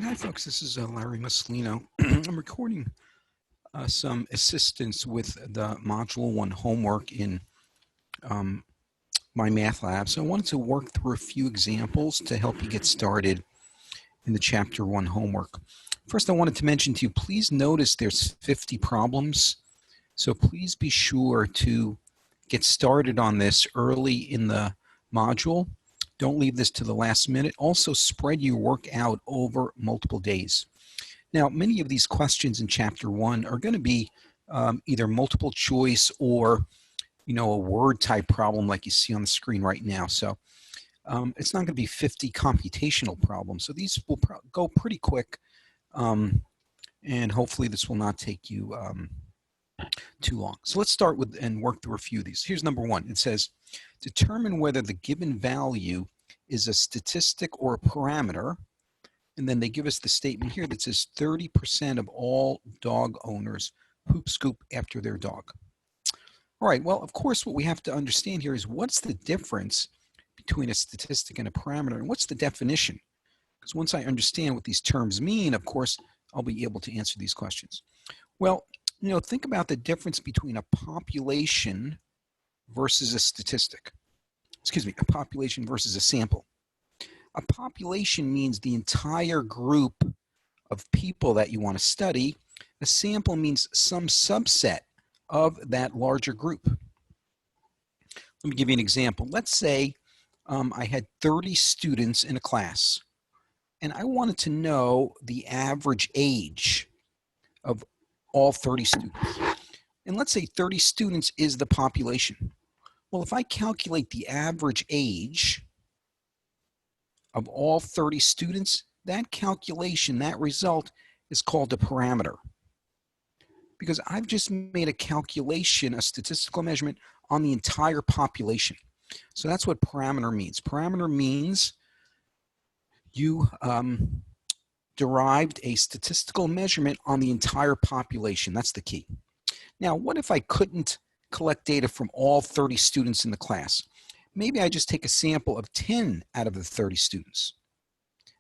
Hi, folks. This is Larry Mussolino. I'm recording some assistance with the Module 1 homework in MyMathLab. So I wanted to work through a few examples to help you get started in the Chapter 1 homework. First, I wanted to mention to you, please notice there's 50 problems. So please be sure to get started on this early in the module. Don't leave this to the last minute. Also, spread your work out over multiple days. Now, many of these questions in Chapter 1 are going to be either multiple choice or, a word type problem like you see on the screen right now. So it's not going to be 50 computational problems. So these will go pretty quick, and hopefully this will not take you too long. So let's start with and work through a few of these. Here's number one. It says, determine whether the given value is a statistic or a parameter. And then they give us the statement here that says 30% of all dog owners poop scoop after their dog. All right, well, of course, what we have to understand here is what's the difference between a statistic and a parameter, and what's the definition? Because once I understand what these terms mean, of course, I'll be able to answer these questions. Well, think about the difference between a population versus a statistic. Excuse me, a population versus a sample. A population means the entire group of people that you want to study. A sample means some subset of that larger group. Let me give you an example. Let's say I had 30 students in a class, and I wanted to know the average age of all 30 students. And let's say 30 students is the population. Well, if I calculate the average age of all 30 students, that calculation, that result is called a parameter. Because I've just made a calculation, a statistical measurement on the entire population. So that's what parameter means. Parameter means you derived a statistical measurement on the entire population. That's the key. Now, what if I couldn't collect data from all 30 students in the class? Maybe I just take a sample of 10 out of the 30 students.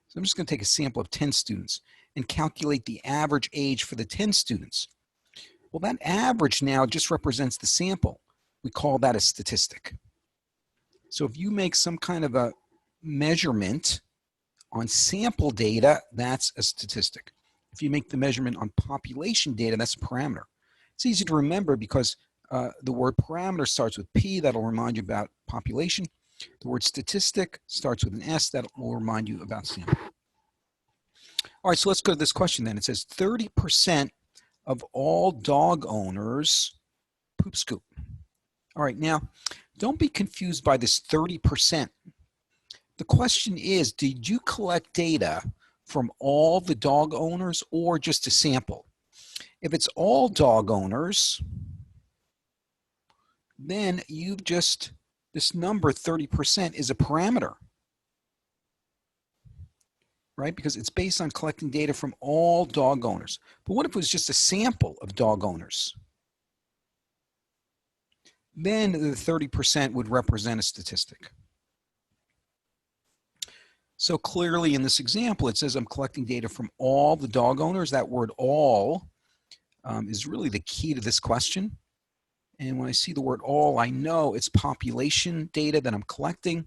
So I'm just going to take a sample of 10 students and calculate the average age for the 10 students. Well, that average now just represents the sample. We call that a statistic. So if you make some kind of a measurement on sample data, that's a statistic. If you make the measurement on population data, that's a parameter. It's easy to remember because the word parameter starts with P. That'll remind you about population. The word statistic starts with an S. That will remind you about sample. All right, so let's go to this question then. It says 30% of all dog owners poop scoop. All right, now, don't be confused by this 30%. The question is, did you collect data from all the dog owners or just a sample? If it's all dog owners, then you've just, this number 30% is a parameter, right? Because it's based on collecting data from all dog owners. But what if it was just a sample of dog owners? Then the 30% would represent a statistic. So clearly in this example, it says I'm collecting data from all the dog owners. That word all is really the key to this question. And when I see the word all, I know it's population data that I'm collecting.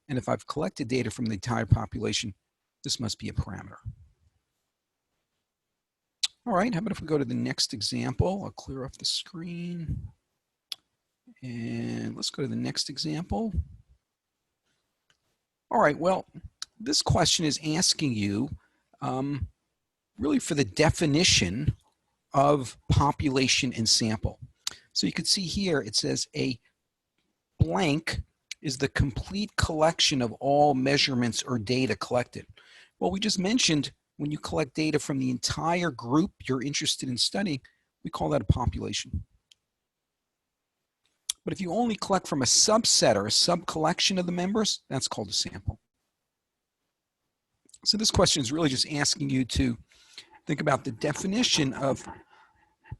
And if I've collected data from the entire population, this must be a parameter. All right, how about if we go to the next example? I'll clear off the screen. And let's go to the next example. All right, well, this question is asking you really for the definition of population and sample. So you can see here it says a blank is the complete collection of all measurements or data collected. Well, we just mentioned when you collect data from the entire group you're interested in studying, we call that a population. But if you only collect from a subset or a sub-collection of the members, that's called a sample. So this question is really just asking you to think about the definition of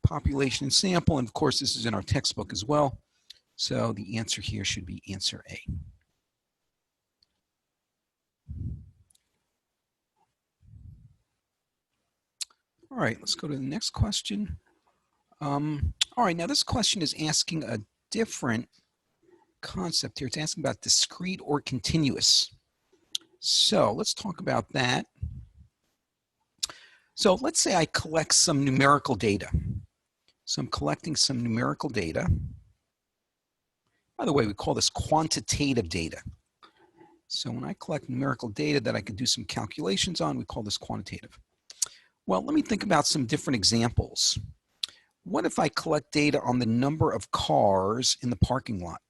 population and sample, and of course this is in our textbook as well. So the answer here should be answer A. All right, let's go to the next question. All right, now this question is asking a different concept here. It's asking about discrete or continuous. So let's talk about that. So let's say I collect some numerical data. So I'm collecting some numerical data. By the way, we call this quantitative data. So when I collect numerical data that I can do some calculations on, we call this quantitative. Well, let me think about some different examples. What if I collect data on the number of cars in the parking lot?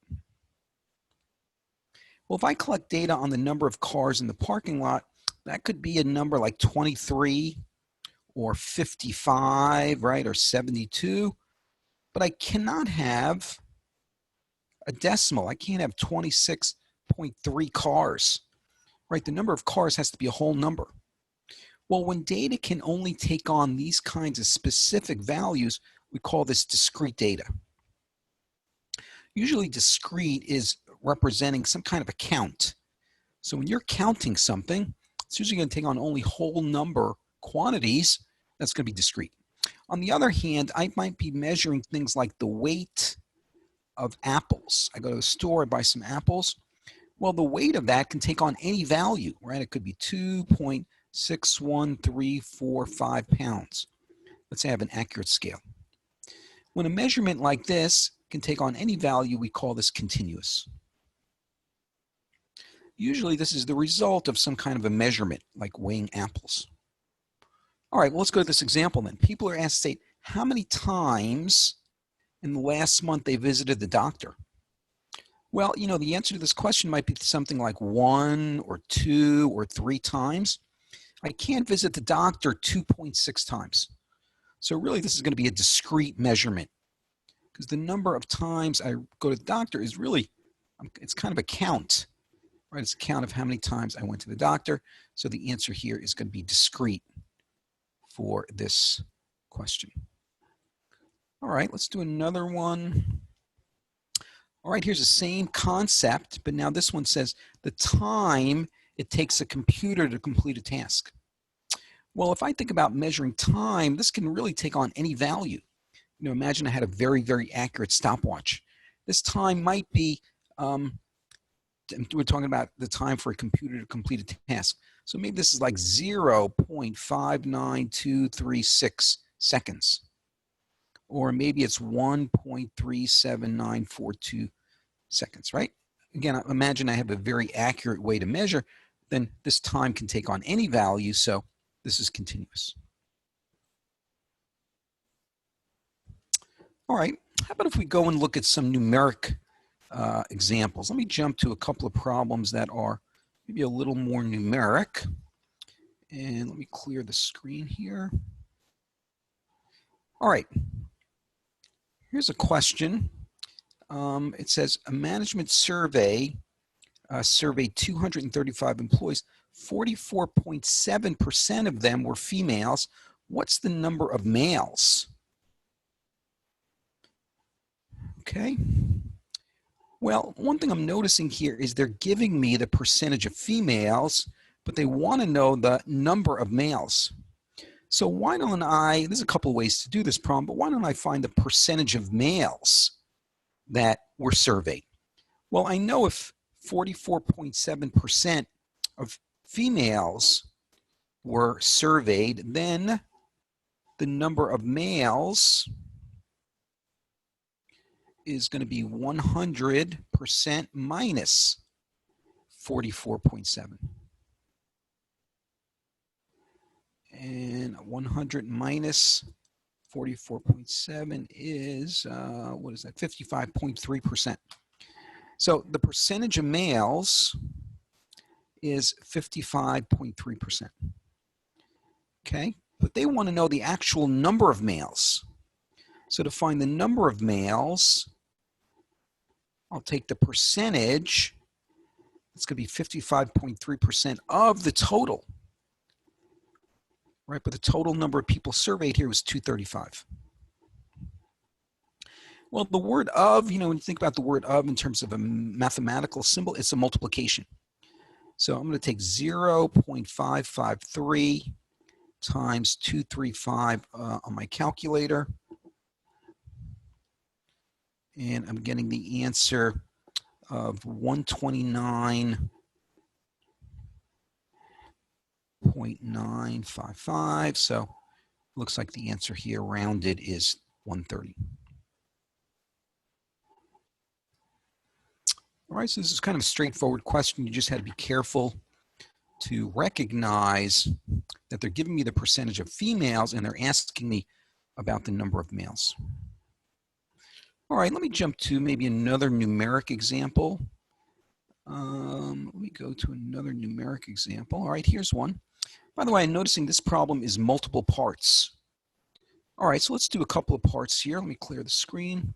Well, if I collect data on the number of cars in the parking lot, that could be a number like 23 or 55, right, or 72. But I cannot have a decimal. I can't have 26.3 cars, right? The number of cars has to be a whole number. Well, when data can only take on these kinds of specific values, we call this discrete data. Usually discrete is representing some kind of a count. So when you're counting something, it's usually going to take on only whole number quantities. That's going to be discrete. On the other hand, I might be measuring things like the weight of apples. I go to the store, I buy some apples. Well, the weight of that can take on any value, right? It could be 2.61345 pounds. Let's say I have an accurate scale. When a measurement like this can take on any value, we call this continuous. Usually this is the result of some kind of a measurement, like weighing apples. All right, well, let's go to this example then. People are asked to state how many times in the last month they visited the doctor. Well, you know, the answer to this question might be something like 1 or 2 or 3 times. I can't visit the doctor 2.6 times. So really this is going to be a discrete measurement because the number of times I go to the doctor is really, it's kind of a count, right? It's a count of how many times I went to the doctor. So the answer here is going to be discrete for this question. All right, let's do another one. All right, here's the same concept, but now this one says the time it takes a computer to complete a task. Well, if I think about measuring time, this can really take on any value. You know, imagine I had a very, very accurate stopwatch. This time might be, we're talking about the time for a computer to complete a task. So maybe this is like 0.59236 seconds. Or maybe it's 1.37942 seconds, right? Again, imagine I have a very accurate way to measure, then this time can take on any value, so this is continuous. All right, how about if we go and look at some numeric examples? Let me jump to a couple of problems that are maybe a little more numeric. And let me clear the screen here. All right. Here's a question. It says a management survey surveyed 235 employees. 44.7% of them were females. What's the number of males? Okay. Well, one thing I'm noticing here is they're giving me the percentage of females, but they want to know the number of males. So why don't I, there's a couple of ways to do this problem, but why don't I find the percentage of males that were surveyed? Well, I know if 44.7% of females were surveyed, then the number of males is going to be 100% minus 44.7. And 100 minus 44.7 is, what is that, 55.3%. So the percentage of males is 55.3%. Okay, but they want to know the actual number of males. So to find the number of males, I'll take the percentage. It's going to be 55.3% of the total. Right, but the total number of people surveyed here was 235. Well, the word of, you know, when you think about the word of in terms of a mathematical symbol, it's a multiplication. So I'm going to take 0.553 times 235 on my calculator. And I'm getting the answer of 129.955. So looks like the answer here rounded is 130. All right, so this is kind of a straightforward question. You just had to be careful to recognize that they're giving me the percentage of females and they're asking me about the number of males. All right, let me jump to maybe another numeric example. Let me go to another numeric example. All right, here's one. By the way, I'm noticing this problem is multiple parts. All right, so let's do a couple of parts here. Let me clear the screen.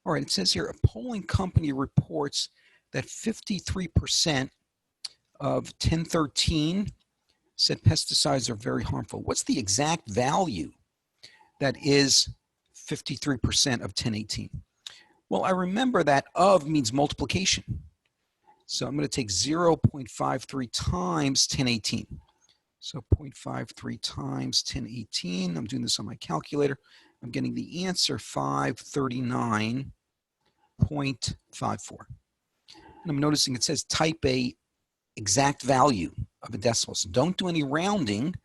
All right, it says here, a polling company reports that 53% of 1013 said pesticides are very harmful. What's the exact value that is 53% of 1018? Well, I remember that of means multiplication. So I'm going to take 0.53 times 1018. So 0.53 times 1018. I'm doing this on my calculator. I'm getting the answer 539.54. And I'm noticing it says type a exact value of a decimal. So don't do any rounding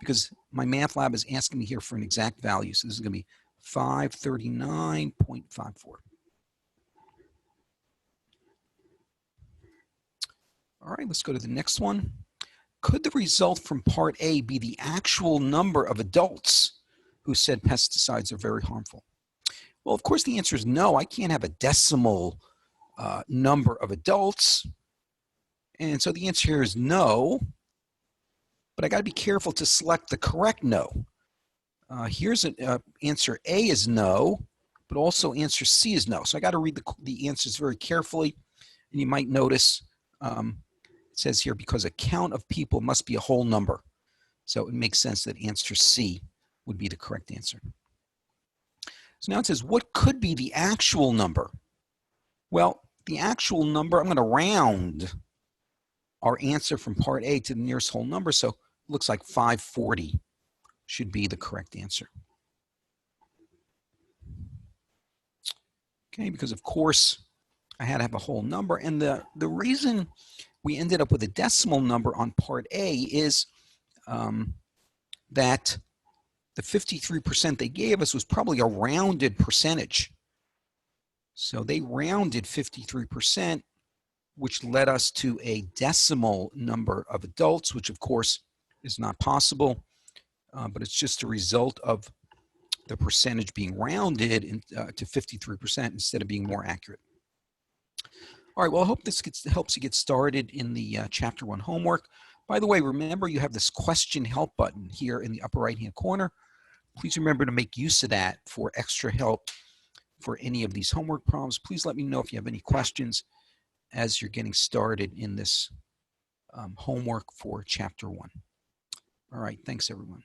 because MyMathLab is asking me here for an exact value. So this is going to be 539.54. All right, let's go to the next one. Could the result from part A be the actual number of adults who said pesticides are very harmful? Well, of course, the answer is no. I can't have a decimal number of adults. And so the answer here is no. But I got to be careful to select the correct no. Here's an answer A is no, but also answer C is no. So I got to read the answers very carefully. And you might notice it says here, because a count of people must be a whole number. So it makes sense that answer C would be the correct answer. So now it says, what could be the actual number? Well, the actual number, I'm going to round our answer from part A to the nearest whole number. So it looks like 540 should be the correct answer. Okay, because of course I had to have a whole number. And the reason we ended up with a decimal number on part A is that the 53% they gave us was probably a rounded percentage. So they rounded 53%, which led us to a decimal number of adults, which of course is not possible, but it's just a result of the percentage being rounded to 53% instead of being more accurate. All right, well, I hope this helps you get started in the Chapter 1 homework. By the way, remember you have this question help button here in the upper right-hand corner. Please remember to make use of that for extra help for any of these homework problems. Please let me know if you have any questions as you're getting started in this homework for Chapter 1. All right, thanks everyone.